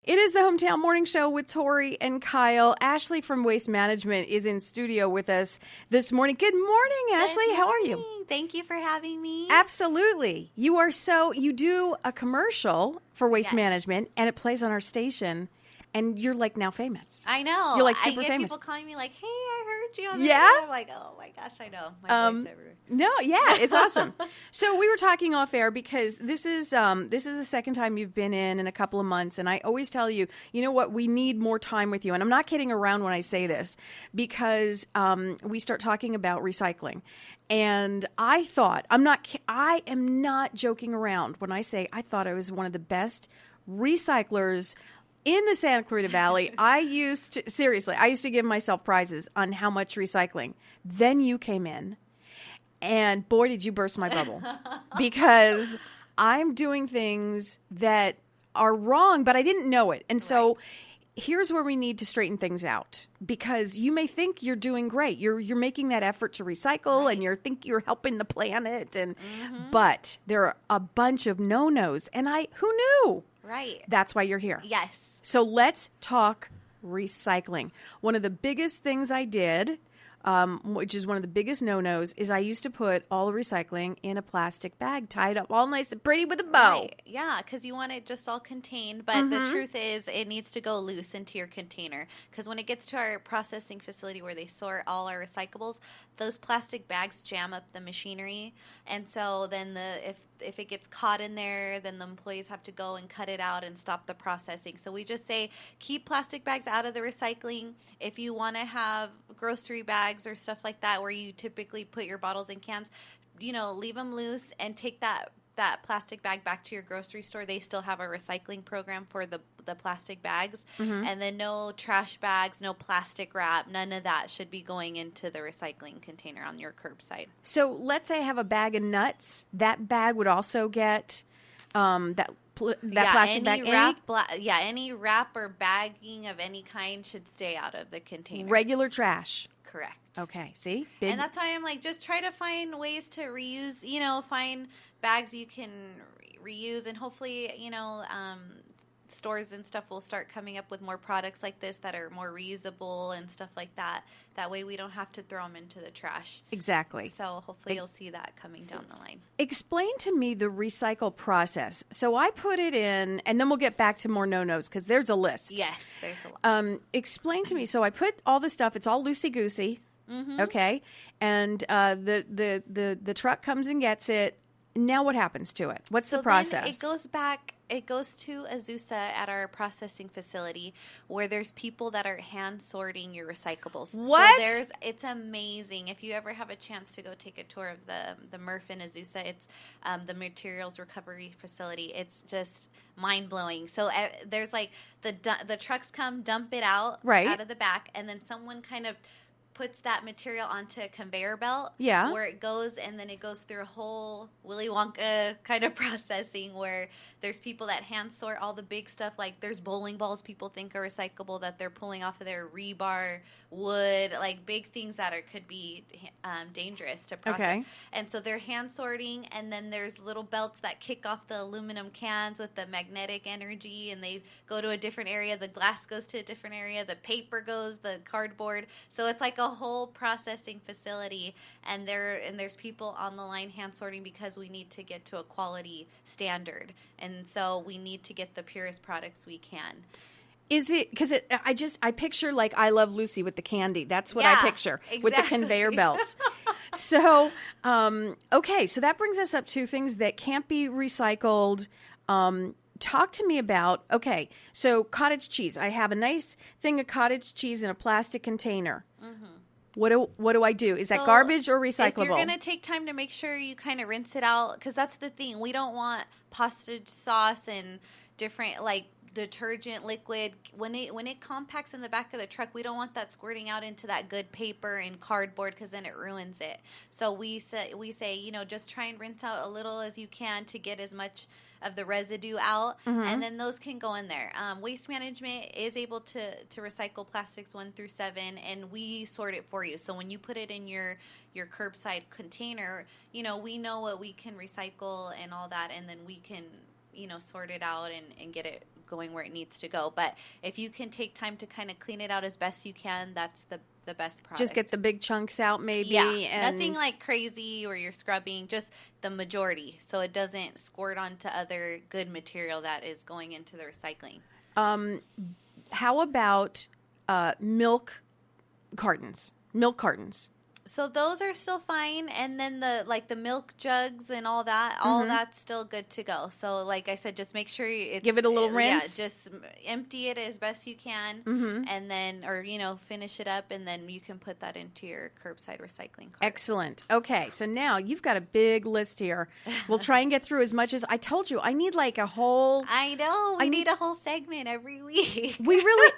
It is the Hometown Morning Show with Tori and Kyle. Ashley from Waste Management is in studio with us this morning. Good morning, Ashley. Good How are morning. you? Thank you for having me. Absolutely. You do a commercial for Waste Management, and it plays on our station, and you're like now famous. I know. You're like super I get famous. people calling me like, hey, I heard you on the Yeah? radio. I'm like, oh my gosh, I know. My voice everywhere. No, yeah, it's awesome. So we were talking off air because this is the second time you've been in a couple of months, and I always tell you, you know what, we need more time with you, and I'm not kidding around when I say this because we start talking about recycling, and I am not joking around when I say I thought I was one of the best recyclers in the Santa Clarita Valley. I used to give myself prizes on how much recycling. Then you came in, and boy, did you burst my bubble. Because I'm doing things that are wrong, but I didn't know it. And so here's where we need to straighten things out. Because you may think you're doing great. You're making that effort to recycle, and you think you're helping the planet. But there are a bunch of no-nos. And who knew? Right. That's why you're here. Yes. So let's talk recycling. One of the biggest things I did, which is one of the biggest no-nos, is I used to put all the recycling in a plastic bag tied up all nice and pretty with a bow. Right. Yeah, because you want it just all contained. But the truth is it needs to go loose into your container. Because when it gets to our processing facility where they sort all our recyclables, those plastic bags jam up the machinery. And so then if it gets caught in there, then the employees have to go and cut it out and stop the processing. So we just say keep plastic bags out of the recycling. If you want to have grocery bags or stuff like that where you typically put your bottles and cans, leave them loose and take that plastic bag back to your grocery store. They still have a recycling program for the plastic bags. And then no trash bags, no plastic wrap, none of that should be going into the recycling container on your curbside. So let's say I have a bag of nuts. That bag would also get that plastic bag. Any wrap or bagging of any kind should stay out of the container. Regular trash. Correct. Okay, see? And that's why I'm like, just try to find ways to reuse, find bags you can reuse, and hopefully, stores and stuff will start coming up with more products like this that are more reusable and stuff like that. That way we don't have to throw them into the trash. Exactly. So hopefully you'll see that coming down the line. Explain to me the recycle process. So I put it in, and then we'll get back to more no-nos because there's a list. Yes, there's a lot. Explain to me. So I put all the stuff. It's all loosey-goosey. Okay. And the truck comes and gets it. Now what happens to it? What's the process? Then it goes to Azusa at our processing facility where there's people that are hand sorting your recyclables. What? So it's amazing. If you ever have a chance to go take a tour of the MRF in Azusa, it's the materials recovery facility. It's just mind blowing. So there's like the trucks come, dump it out of the back, and then someone kind of puts that material onto a conveyor belt where it goes, and then it goes through a whole Willy Wonka kind of processing where there's people that hand sort all the big stuff. Like there's bowling balls people think are recyclable that they're pulling off of their rebar, wood, like big things that could be dangerous to process. Okay. And so they're hand sorting, and then there's little belts that kick off the aluminum cans with the magnetic energy, and they go to a different area. The glass goes to a different area. The paper goes, the cardboard. So it's like a whole processing facility, and there's people on the line hand sorting because we need to get to a quality standard, and so we need to get the purest products we can. Is it because I picture like I Love Lucy with the candy. That's what I picture with the conveyor belts. So okay, so that brings us up to things that can't be recycled. Talk to me about, okay, so cottage cheese. I have a nice thing of cottage cheese in a plastic container. What do I do? Is that garbage or recyclable? If you're going to take time to make sure you kind of rinse it out, because that's the thing. We don't want pasta sauce and different like detergent liquid. When it compacts in the back of the truck, we don't want that squirting out into that good paper and cardboard because then it ruins it. So we say, just try and rinse out a little as you can to get as much of the residue out, and then those can go in there. Waste Management is able to recycle plastics 1 through 7, and we sort it for you. So when you put it in your curbside container, we know what we can recycle and all that, and then we can sort it out and get it going where it needs to go. But if you can take time to kind of clean it out as best you can, that's the best product. Just get the big chunks out, maybe. Yeah, and nothing like crazy or you're scrubbing, just the majority, so it doesn't squirt onto other good material that is going into the recycling. How about milk cartons? Milk cartons. So those are still fine, and then the milk jugs and all that, all that's still good to go. So like I said, just make sure give it a little rinse. Yeah, just empty it as best you can, and then finish it up, and then you can put that into your curbside recycling cart. Excellent. Okay, so now you've got a big list here. We'll try and get through as much as I told you. I need like a whole. I know. I need a whole segment every week. We really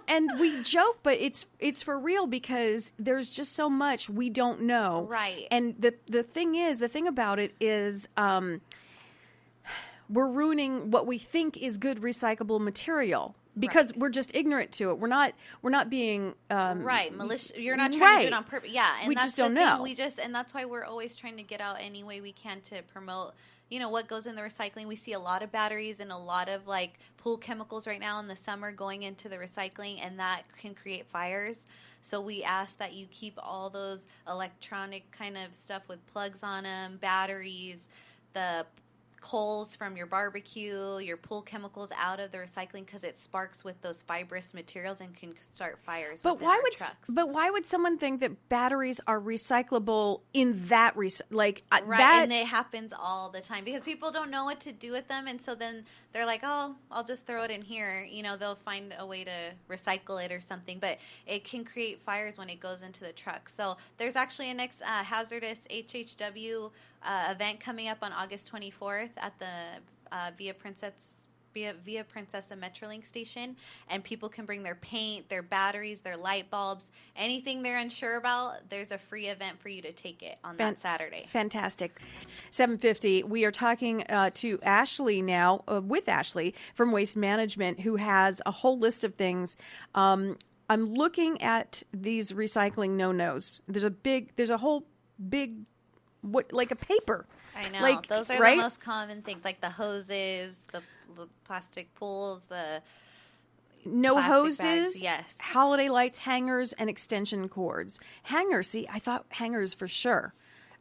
and we joke, but it's for real because there's just so much we don't know. Right. And the thing about it is we're ruining what we think is good recyclable material because we're just ignorant to it. We're not being right, malicious. You're not trying to do it on purpose. Yeah, and we that's just don't the thing. know. And that's why we're always trying to get out any way we can to promote what goes in the recycling. We see a lot of batteries and a lot of like pool chemicals right now in the summer going into the recycling, and that can create fires. So we ask that you keep all those electronic kind of stuff with plugs on them, batteries, the coals from your barbecue, your pool chemicals out of the recycling because it sparks with those fibrous materials and can start fires. But why would someone think that batteries are recyclable in that and it happens all the time because people don't know what to do with them, and so then they're like, oh, I'll just throw it in here. They'll find a way to recycle it or something, but it can create fires when it goes into the truck. So there's actually a next hazardous HHW event coming up on August 24th at the Via Princessa Metrolink station, and people can bring their paint, their batteries, their light bulbs, anything they're unsure about. There's a free event for you to take it on that Saturday. Fantastic. 7:50. We are talking to Ashley now, with Ashley from Waste Management, who has a whole list of things. I'm looking at these recycling no-nos. There's a whole big, like a paper. I know. Those are the most common things, like the hoses, the plastic pools, the no hoses, bags. Yes, holiday lights, hangers, and extension cords. Hangers, see, I thought hangers for sure.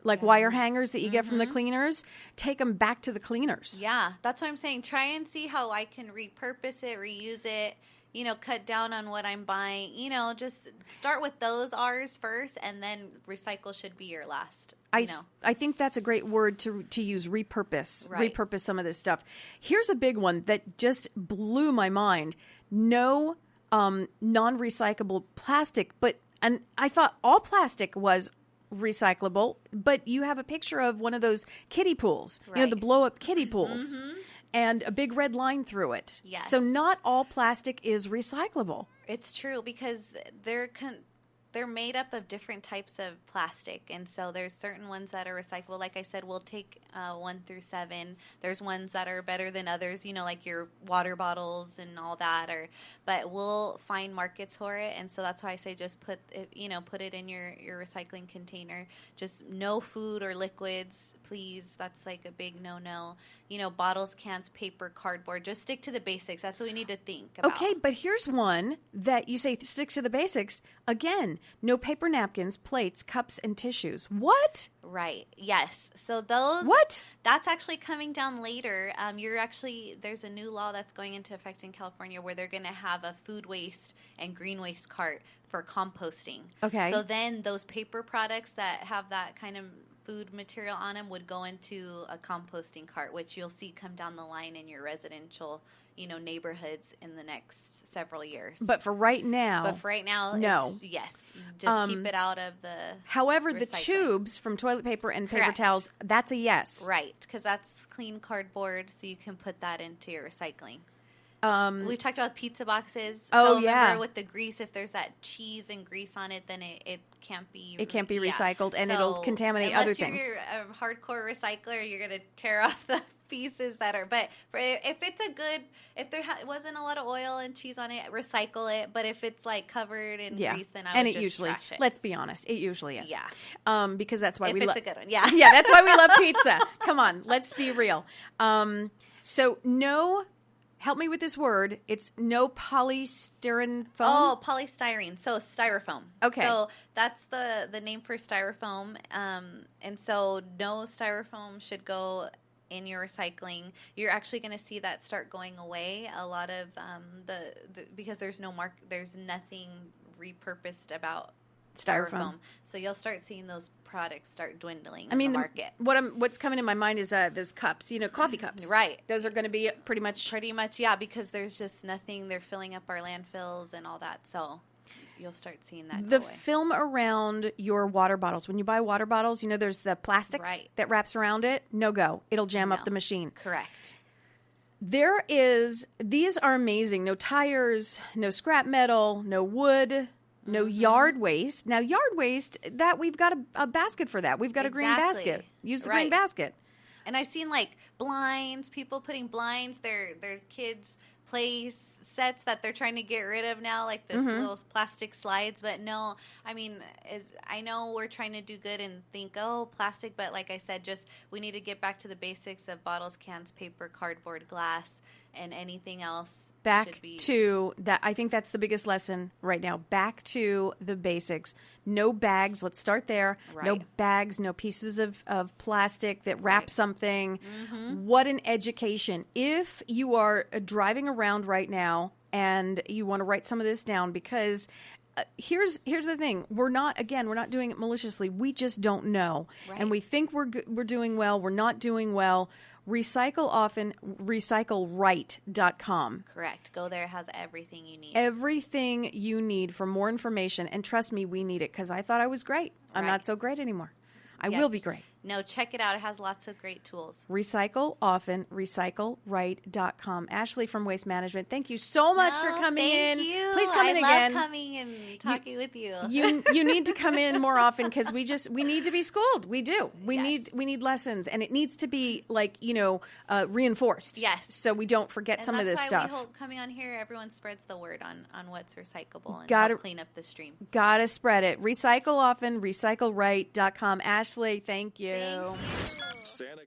Like wire hangers that you get from the cleaners, take them back to the cleaners. Yeah, that's what I'm saying. Try and see how I can repurpose it, reuse it, cut down on what I'm buying. Just start with those R's first, and then recycle should be your last. I think that's a great word to use, repurpose. Right. Repurpose some of this stuff. Here's a big one that just blew my mind. No non-recyclable plastic, and I thought all plastic was recyclable, but you have a picture of one of those kiddie pools, the blow-up kiddie pools, and a big red line through it. Yes. So not all plastic is recyclable. It's true because they're made up of different types of plastic, and so there's certain ones that are recyclable. Like I said, we'll take 1 through 7. There's ones that are better than others, like your water bottles and all that. But we'll find markets for it, and so that's why I say just put it in your recycling container. Just no food or liquids, please. That's like a big no-no. Bottles, cans, paper, cardboard. Just stick to the basics. That's what we need to think about. Okay, but here's one that you say stick to the basics. Again, no paper napkins, plates, cups, and tissues. What? Right. Yes. So those. What? That's actually coming down later. There's a new law that's going into effect in California where they're going to have a food waste and green waste cart for composting. Okay. So then those paper products that have that kind of food material on them would go into a composting cart, which you'll see come down the line in your residential, neighborhoods in the next several years. But for right now, no. Yes. Just keep it out of the However, recycling. The tubes from toilet paper and paper Correct. towels, that's a yes. Right, because that's clean cardboard, so you can put that into your recycling. We talked about pizza boxes. Oh, so yeah. Remember with the grease, if there's that cheese and grease on it, then it can't be. It can't be recycled, and so it'll contaminate other things. Unless you're a hardcore recycler, you're going to tear off the pieces that are. But if it's if there wasn't a lot of oil and cheese on it, recycle it. But if it's like covered in grease, then I would just trash it. Let's be honest, it usually is. Yeah. Because that's why if we it's love. a good one. Yeah. Yeah, that's why we love pizza. Come on, let's be real. So no help me with this word. It's no polystyrene foam. Oh, polystyrene. So styrofoam. Okay. So that's the name for styrofoam. And so no styrofoam should go in your recycling. You're actually going to see that start going away. A lot of because there's nothing repurposed about styrofoam. So you'll start seeing those products start dwindling in the market. What's coming in my mind is those cups, coffee cups. Right. Those are going to be pretty much, yeah, because there's just nothing. They're filling up our landfills and all that. So you'll start seeing that the go away. film around your water bottles. When you buy water bottles, there's the plastic that wraps around it. No go. It'll jam up the machine. Correct. These are amazing. No tires, no scrap metal, no wood, no yard waste. Now, yard waste, that we've got a basket for that. We've got a green basket. Use the green basket. And I've seen blinds, people putting blinds, their kids' play sets that they're trying to get rid of now, like this little plastic slides. But no, I know we're trying to do good and think, plastic, but like I said, we need to get back to the basics of bottles, cans, paper, cardboard, glass, and anything else. To that, I think that's the biggest lesson right now. Back to the basics. No bags. Let's start there. Right. No bags. No pieces of plastic that wrap something. What an education! If you are driving around right now and you want to write some of this down, because here's the thing: we're not doing it maliciously. We just don't know, and we think we're doing well. We're not doing well. Recycle often, recycleright.com. Correct. Go there. It has everything you need. Everything you need for more information. And trust me, we need it, because I thought I was great. I'm not so great anymore. I will be great. No, check it out. It has lots of great tools. Recycle often, recycleright.com. Ashley from Waste Management, thank you so much for coming in. Thank you. Please come in again. I love coming and talking with you. You need to come in more often, because we need to be schooled. We do. We need lessons, and it needs to be reinforced. Yes. So we don't forget some of this stuff. That's why we hope coming on here, everyone spreads the word on what's recyclable and help clean up the stream. Gotta spread it. Recycle often, recycleright.com. Ashley, thank you. Thank you. Santa